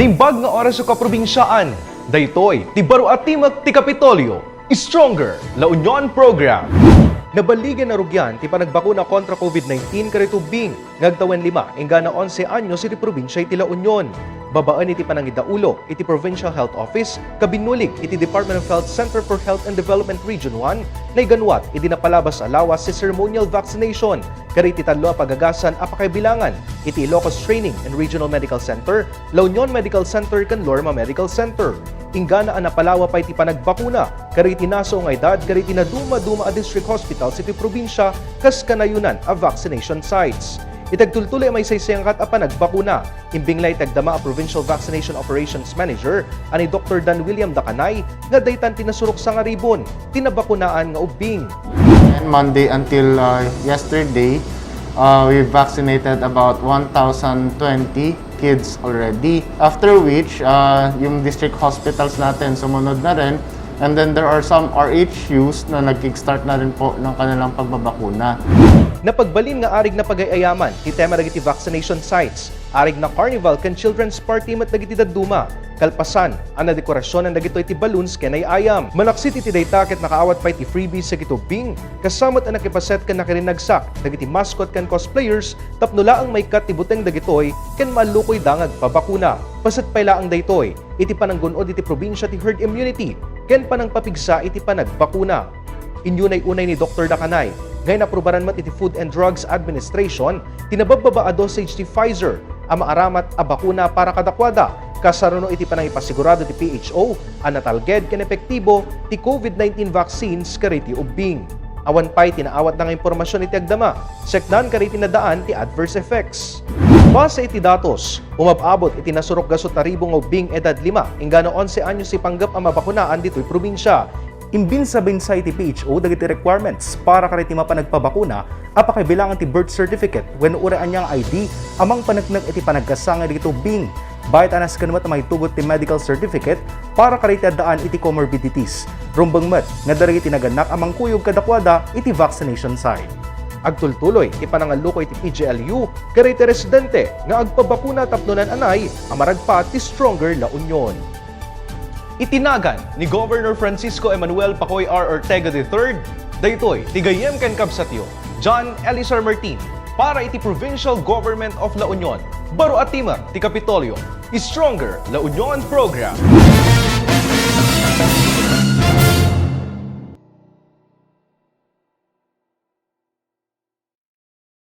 Naimbag nga oras sa kaprobinsyaan, daytoy ti baro at timag ti Kapitolyo, Stronger La Union Program. Nabaligan na rugyan ti panagbakuna kontra COVID-19 karitubing ngagtawan 5 ingga na 11 anyo iti probinsya iti La Union. Babaan iti panangidaulo iti Provincial Health Office kabinulig iti Department of Health Center for Health and Development Region 1 na iganwat iti napalabas alawas si ceremonial vaccination kari iti talo pagagasan apakaibilangan iti Ilocos Training and Regional Medical Center, La Union Medical Center kan Lorma Medical Center. Ingana ang napalawa pa iti panagbakuna kari iti naso nga edad kari iti naduma-duma a district hospitals iti probinsya kas kanayunan a vaccination sites. Itagtultuloy may saysayangkat a panagbakuna. Imbinglay tagdama a Provincial Vaccination Operations Manager ani Dr. Dan William Dacanay nga daytan tinasurok sa nga ribon tinabakunaan nga ubing. And Monday until yesterday, we vaccinated about 1,020 kids already. After which, yung district hospitals natin sumunod na rin. And then there are some RHUs na nag-kickstart na rin po ng kanilang pagbabakuna. Napagbalin nga arig na pag-ayaman ti tema dagiti vaccination sites, arig na carnival kan children's party mat dagiti dadduma, kalpasan ang dekorasyon ng dagito iti balloons kenay ayam. Malaksit iti dayta ket nakaawat pa iti freebies sa gitubing, kasamot ang nakipaset kan nakirinagsak dagiti mascot kan cosplayers tapno laang may kat ti buteng dagitoy ken malukoy dangag pabakuna. Pasat payla ang daytoy iti pananggunod iti probinsya ti herd immunity ken panang papigsa iti panagbakuna. Inyunay-unay ni Dr. Dacanay, ngayon aprubaran mat iti Food and Drugs Administration, tinabababa a dosage ti Pfizer, ang maaramat a bakuna para kadakwada, kasaruno iti panangipasigurado ti PHO, ang natalged ken epektibo ti COVID-19 vaccines kariti ubing. Awan pa'y tinaawat na nga impormasyon iti agdama, sekdan kariti nadaan ti adverse effects. Base iti datos, umababot iti nasurok gasot na ribong ubing edad 5, ingano 11 anyo si panggap ang mabakunaan dito'y probinsya. Imbin sa iti PHO dagiti requirements para kariti mapanagpabakuna apakaibilangan ti birth certificate when uraan niyang ID amang panagnak iti panagkasanga dito bing. Bayat anas kanumat may tugot ti medical certificate para kariti daan iti comorbidities. Rumbang mat nga darigi tinaganak amang kuyog kadakwada iti vaccination site. Agtultuloy ipanangaluko iti PGLU kariti residente nga agpabakuna tapnonan anay amaragpa ti Stronger La Union. Itinagan ni Governor Francisco Emmanuel Pacoy R. Ortega III, daytoy tigayem ken kabsatyo, John Elizar Martin, para iti Provincial Government of La Union, baro at timar ti Kapitolyo, Stronger La Union Program.